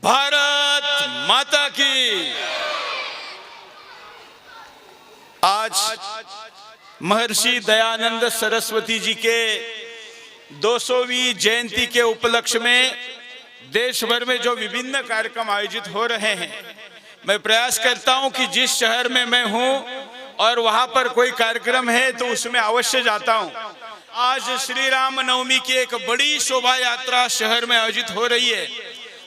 भारत माता की। आज महर्षि दयानंद सरस्वती जी के 200वीं जयंती के उपलक्ष्य में देश भर में जो विभिन्न कार्यक्रम आयोजित हो रहे हैं, मैं प्रयास करता हूं कि जिस शहर में मैं हूं और वहां पर कोई कार्यक्रम है तो उसमें अवश्य जाता हूं। आज श्री राम नवमी की एक बड़ी शोभा यात्रा शहर में आयोजित हो रही है,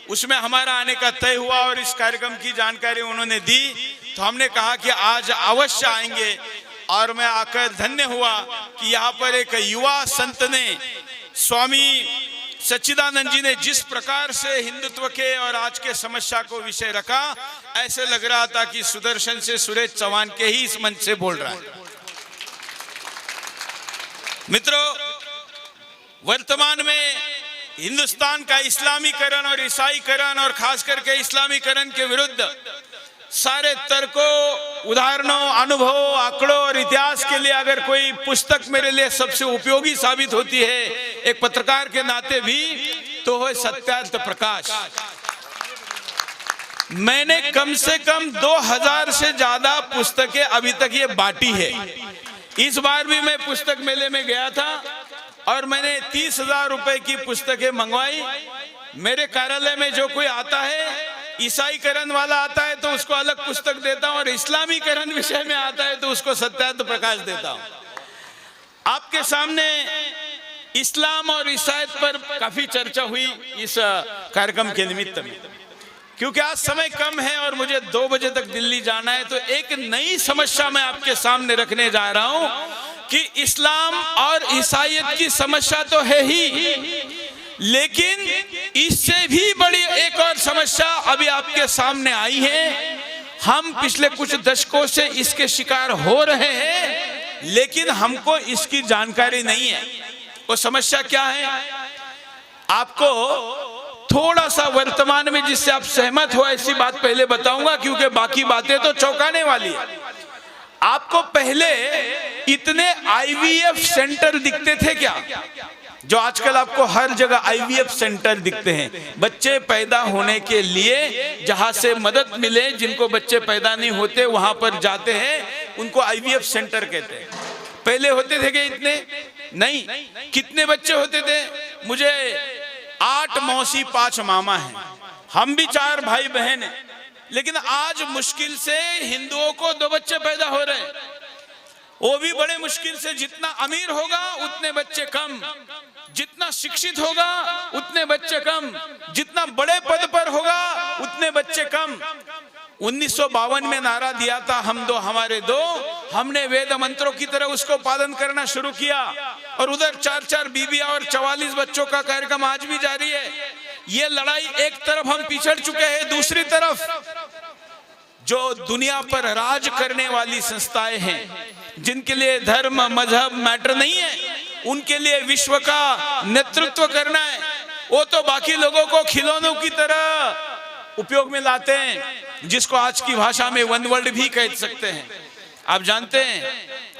उसमें हमारा आने का तय हुआ और इस कार्यक्रम की जानकारी उन्होंने दी तो हमने कहा कि आज अवश्य आएंगे। और मैं आकर धन्य हुआ कि यहाँ पर एक युवा संत ने, स्वामी सच्चिदानंद जी ने जिस प्रकार से हिंदुत्व के और आज के समस्या को विषय रखा, ऐसे लग रहा था कि सुदर्शन से सुरेश चौहान के ही इस मंच से बोल रहा है। मित्रों, वर्तमान में हिंदुस्तान का इस्लामीकरण और ईसाईकरण और खास करके इस्लामीकरण के विरुद्ध सारे तर्कों, उदाहरणों, अनुभव, आंकड़ों और इतिहास के लिए अगर कोई पुस्तक मेरे लिए सबसे उपयोगी साबित होती है एक पत्रकार के नाते भी, तो है सत्यार्थ प्रकाश। मैंने कम से कम 2000 से ज्यादा पुस्तकें अभी तक ये बांटी है। इस बार भी मैं पुस्तक मेले में गया था और मैंने 30,000 रुपए की पुस्तकें मंगवाई। मेरे कार्यालय में जो कोई आता है, ईसाईकरण वाला आता है तो उसको अलग पुस्तक देता हूं और इस्लामीकरण विषय में आता है तो उसको सत्यार्थ प्रकाश देता हूं। आपके सामने इस्लाम और ईसाईयत पर काफी चर्चा हुई इस कार्यक्रम के निमित्त में, क्योंकि आज समय कम है और मुझे 2 बजे तक दिल्ली जाना है। तो एक नई समस्या मैं आपके सामने रखने जा रहा हूं कि इस्लाम और ईसाईयत की समस्या तो है ही, लेकिन इससे भी बड़ी एक और समस्या अभी आपके सामने आई है। हम पिछले कुछ दशकों से इसके शिकार हो रहे हैं, लेकिन हमको इसकी जानकारी नहीं है। वो समस्या क्या है, आपको थोड़ा सा वर्तमान में जिससे आप सहमत हो ऐसी बात पहले बताऊंगा, क्योंकि बाकी बातें तो चौंकाने वाली है। आपको पहले इतने आईवीएफ सेंटर दिखते थे क्या, जो आजकल आपको हर जगह आईवीएफ सेंटर दिखते हैं। बच्चे पैदा होने के लिए जहां से मदद मिले, जिनको बच्चे पैदा नहीं होते वहां पर जाते हैं, उनको आईवीएफ सेंटर कहते हैं। पहले होते थे कि इतने नहीं, कितने बच्चे होते थे? मुझे 8 मौसी 5 मामा हैं, हम भी 4 भाई बहन हैं, लेकिन आज मुश्किल से हिंदुओं को 2 बच्चे पैदा हो रहे हैं, वो भी बड़े मुश्किल से। जितना अमीर होगा उतने बच्चे कम, जितना शिक्षित होगा उतने बच्चे कम, जितना बड़े पद पर होगा उतने बच्चे कम। 1952 में नारा दिया था, हम 2 हमारे 2। हमने वेद मंत्रों की तरह उसको पालन करना शुरू किया और उधर 4-4 बीबियां और 44 बच्चों का कार्यक्रम आज भी जारी है। ये लड़ाई एक तरफ हम पिछड़ चुके हैं, दूसरी तरफ जो दुनिया पर राज करने वाली संस्थाएं हैं, जिनके लिए धर्म मजहब मैटर नहीं है, उनके लिए विश्व का नेतृत्व करना है, वो तो बाकी लोगों को खिलौनों की तरह उपयोग में लाते हैं, जिसको आज की भाषा में वन वर्ल्ड भी कह सकते हैं। आप जानते हैं,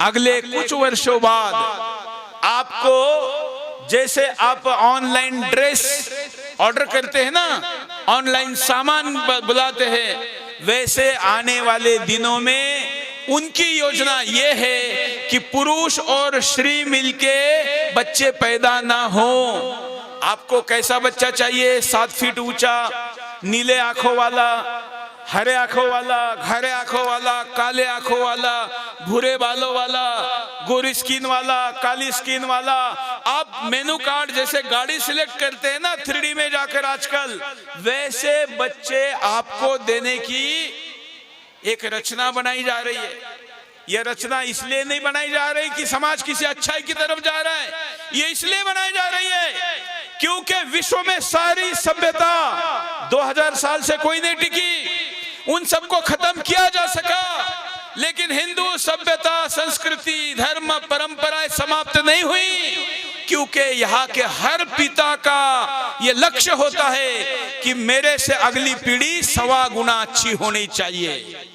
अगले कुछ वर्षों बाद आपको, जैसे आप ऑनलाइन ड्रेस ऑर्डर करते हैं ना, ऑनलाइन सामान बुलाते हैं, वैसे आने वाले दिनों में उनकी योजना ये है कि पुरुष और स्त्री मिलके बच्चे पैदा ना हो। आपको कैसा बच्चा चाहिए? 7 फीट ऊंचा, नीले आंखों वाला, हरे आंखों वाला, घरे आंखों वाला, काले आंखों वाला, भूरे बालों वाला, गोरी स्किन वाला, काली स्किन वाला। आप मेनू कार्ड जैसे गाड़ी सिलेक्ट करते हैं ना 3D में जाकर आजकल, वैसे बच्चे आपको देने की एक रचना बनाई जा रही है। यह रचना इसलिए नहीं बनाई जा रही कि समाज किसी अच्छाई की तरफ जा रहा है, ये इसलिए बनाई जा रही है क्योंकि विश्व में सारी सभ्यता 2000 साल से कोई नहीं टिकी, उन सबको खत्म किया जा सका, लेकिन हिंदू सभ्यता, संस्कृति, धर्म, परंपराएं समाप्त नहीं हुई, क्योंकि यहाँ के हर पिता का ये लक्ष्य होता है कि मेरे से अगली पीढ़ी 1.25 गुना अच्छी होनी चाहिए।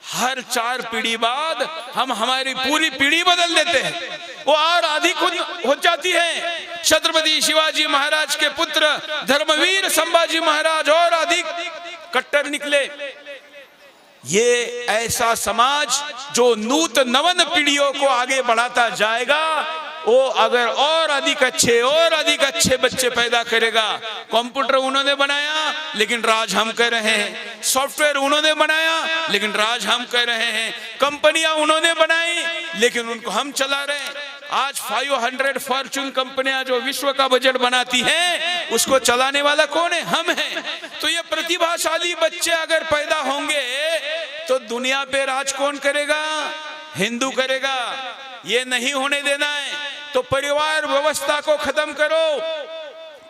हर 4 पीढ़ी बाद हम हमारी पूरी पीढ़ी बदल देते हैं, वो और अधिक हो जाती है। छत्रपति शिवाजी महाराज के पुत्र धर्मवीर संभाजी महाराज और अधिक कट्टर निकले। ये ऐसा समाज जो नवन पीढ़ियों को आगे बढ़ाता जाएगा, वो अगर और अधिक अच्छे बच्चे पैदा करेगा। कंप्यूटर उन्होंने बनाया लेकिन राज हम कर रहे हैं, सॉफ्टवेयर उन्होंने बनाया लेकिन राज हम कर रहे हैं, कंपनियां उन्होंने बनाई लेकिन उनको हम चला रहे हैं। आज 500 फॉर्च्यून कंपनियां जो विश्व का बजट बनाती हैं, उसको चलाने वाला कौन है? हम हैं। तो ये प्रतिभाशाली बच्चे अगर पैदा होंगे तो दुनिया पे राज कौन करेगा? हिंदू करेगा। ये नहीं होने देना है। तो परिवार व्यवस्था को खत्म करो।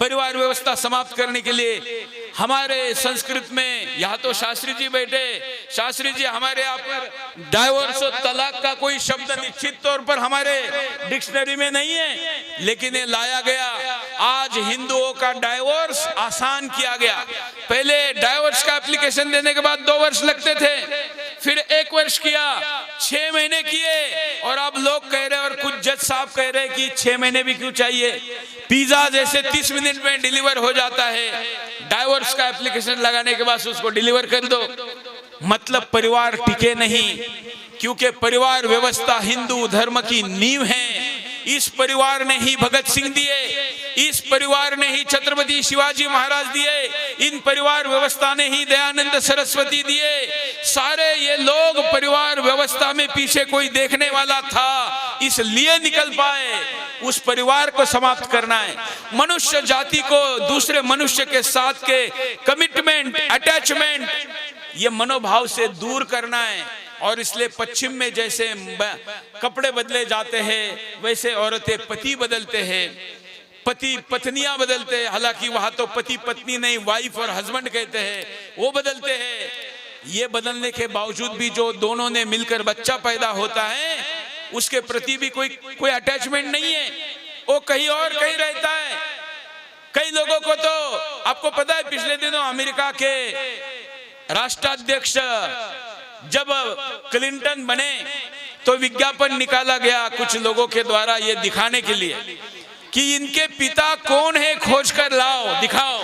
परिवार व्यवस्था समाप्त करने के लिए हमारे संस्कृत में, यहाँ तो शास्त्री जी बैठे, शास्त्री जी हमारे यहाँ पर डाइवोर्स और तलाक का कोई शब्द निश्चित तौर पर हमारे डिक्शनरी में नहीं है, लेकिन ये लाया गया। आज हिंदुओं का डाइवोर्स आसान किया गया। पहले डाइवोर्स का एप्लीकेशन देने के बाद 2 वर्ष लगते थे, फिर 1 वर्ष किया, 6 महीने किए, और अब लोग कह रहे हैं और कुछ जज साहब कह रहे हैं कि 6 महीने भी क्यों चाहिए, पिज्जा जैसे 30 मिनट में डिलीवर हो जाता है। डाइवोर्स का एप्लीकेशन लगाने के बाद उसको डिलीवर कर दो। मतलब परिवार टिके नहीं, क्योंकि परिवार व्यवस्था हिंदू धर्म की नींव है। इस परिवार ने ही भगत सिंह दिए, इस परिवार ने ही छत्रपति शिवाजी महाराज दिए, इन परिवार व्यवस्था ने ही दयानंद सरस्वती दिए। सारे ये लोग परिवार व्यवस्था में पीछे कोई देखने वाला था, इसलिए निकल पाए। उस परिवार को समाप्त करना है। मनुष्य जाति को दूसरे मनुष्य के साथ के कमिटमेंट, अटैचमेंट, ये मनोभाव से दूर करना है। और इसलिए पश्चिम में जैसे कपड़े बदले जाते हैं, वैसे औरतें पति बदलते हैं, पति पत्नियां बदलते हैं। हालांकि वहां तो पति पत्नी नहीं, वाइफ और हस्बैंड कहते हैं, वो बदलते हैं। ये बदलने के बावजूद भी जो दोनों ने मिलकर बच्चा पैदा होता है, उसके प्रति भी कोई अटैचमेंट नहीं है, वो कहीं और कहीं रहता है। कई लोगों को तो आपको पता है, पिछले दिनों अमेरिका के राष्ट्राध्यक्ष जब क्लिंटन बने तो विज्ञापन निकाला गया कुछ लोगों के द्वारा ये दिखाने के लिए कि इनके पिता कौन है, खोज कर लाओ, दिखाओ।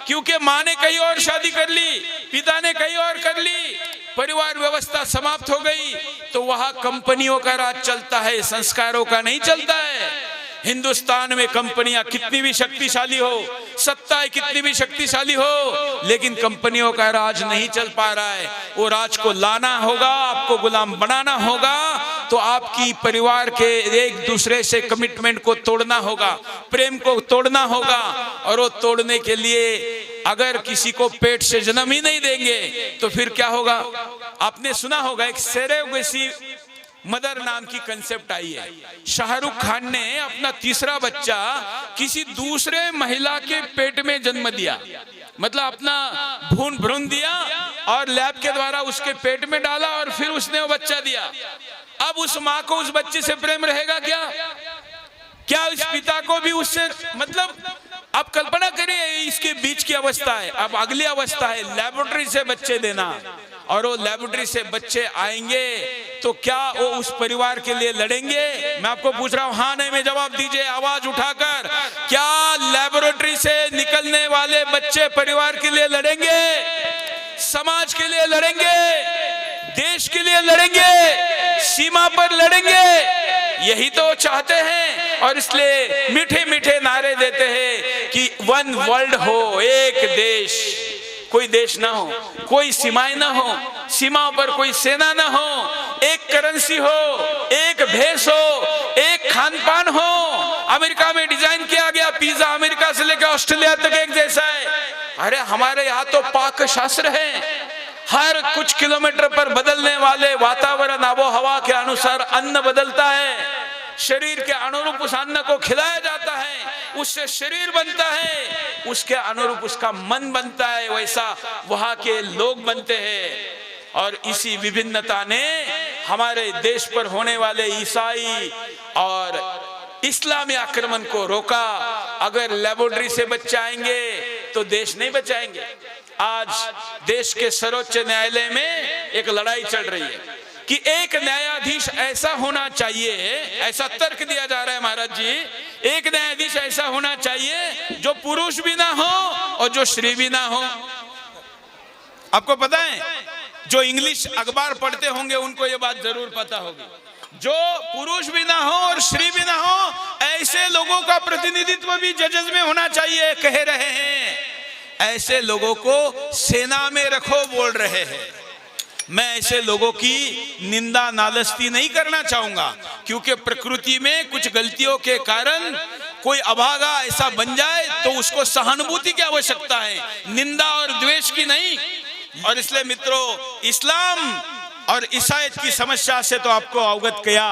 क्योंकि माँ ने कहीं और शादी कर ली, पिता ने कहीं और कर ली, परिवार व्यवस्था समाप्त हो गई। तो वहां कंपनियों का राज चलता है, संस्कारों का नहीं चलता है। हिंदुस्तान में कंपनियां कितनी भी शक्तिशाली हो, सत्ताएं कितनी भी शक्तिशाली हो, लेकिन कंपनियों का राज नहीं चल पा रहा है। वो राज को लाना होगा, आपको गुलाम बनाना होगा, तो आपकी परिवार के एक दूसरे से कमिटमेंट को तोड़ना होगा, प्रेम को तोड़ना होगा। और वो तोड़ने के लिए अगर किसी को पेट से जन्म ही नहीं देंगे तो फिर क्या होगा? आपने सुना होगा एक सरोगेसी मदर नाम की कंसेप्ट आई है। शाहरुख खान ने अपना तीसरा बच्चा किसी दूसरे महिला के पेट में जन्म दिया, मतलब अपना भ्रूण दिया और लैब के द्वारा उसके पेट में डाला और फिर उसने वो बच्चा दिया। अब उस माँ को उस बच्चे से प्रेम रहेगा क्या? क्या इस पिता को भी उससे, मतलब आप कल्पना करिए इसके बीच की अवस्था है। अब अगली अवस्था है लेबोरेटरी से बच्चे देना, और वो लेबोरेटरी से बच्चे आएंगे तो क्या वो उस परिवार के लिए लड़ेंगे? मैं आपको पूछ रहा हूँ, हाँ नहीं में जवाब दीजिए आवाज उठाकर। क्या लेबोरेटरी से निकलने वाले बच्चे परिवार के लिए लड़ेंगे, समाज के लिए लड़ेंगे, देश के लिए लड़ेंगे, सीमा पर लड़ेंगे? यही तो चाहते हैं। और इसलिए मीठे मीठे नारे देते हैं कि 1 वर्ल्ड हो, एक देश। कोई देश ना हो, कोई सीमाएं ना हो, सीमाओं पर कोई सेना ना हो, एक करेंसी हो, एक भेष हो, एक खान पान हो। अमेरिका में डिजाइन किया गया पिज्जा अमेरिका से लेकर ऑस्ट्रेलिया तक एक जैसा है। अरे हमारे यहाँ तो पाक शास्त्र है, हर कुछ किलोमीटर पर बदलने वाले वातावरण आबो हवा के अनुसार अन्न बदलता है। शरीर के अनुरूप उस अन्न को खिलाया जाता है, उससे शरीर बनता है, उसके अनुरूप उसका मन बनता है, वैसा वहां के लोग बनते हैं। और इसी विभिन्नता ने हमारे देश पर होने वाले ईसाई और इस्लामी आक्रमण को रोका। अगर लेबोरेटरी से बच्चे आएंगे तो देश नहीं बचाएंगे। आज देश के सर्वोच्च न्यायालय में एक लड़ाई चल रही है कि एक न्यायाधीश ऐसा होना चाहिए, ऐसा तर्क दिया जा रहा है महाराज जी, एक न्यायाधीश ऐसा होना चाहिए जो पुरुष भी ना हो और जो स्त्री भी ना हो। आपको पता है, जो इंग्लिश अखबार पढ़ते होंगे उनको ये बात जरूर पता होगी, जो पुरुष भी ना हो और स्त्री भी ना हो, ऐसे लोगों का प्रतिनिधित्व भी जजेस में होना चाहिए कह रहे हैं। ऐसे लोगों को सेना में रखो बोल रहे हैं। मैं ऐसे लोगों की निंदा नालस्ती नहीं करना चाहूंगा, क्योंकि प्रकृति में कुछ गलतियों के कारण कोई अभागा ऐसा बन जाए तो उसको सहानुभूति की आवश्यकता है, निंदा और द्वेष की नहीं। और इसलिए मित्रों, इस्लाम और ईसाईयत की समस्या से तो आपको अवगत किया।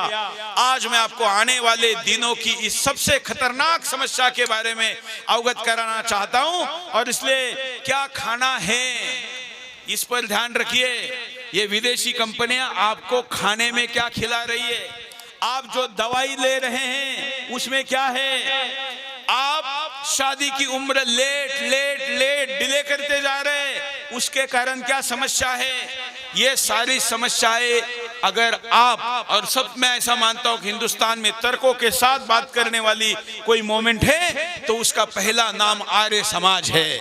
आज मैं आपको आने वाले दिनों की इस सबसे खतरनाक समस्या के बारे में अवगत कराना चाहता हूं। और इसलिए क्या खाना है, इस पर ध्यान रखिए। ये विदेशी कंपनियां आपको खाने में क्या खिला रही है, आप जो दवाई ले रहे हैं उसमें क्या है, आप शादी की उम्र लेट लेट लेट डिले करते जा रहे हैं, उसके कारण क्या समस्या है। ये सारी समस्याएं अगर आप, और सब मैं ऐसा मानता हूं कि हिंदुस्तान में तर्कों के साथ बात करने वाली कोई मोमेंट है तो उसका पहला नाम आर्य समाज है।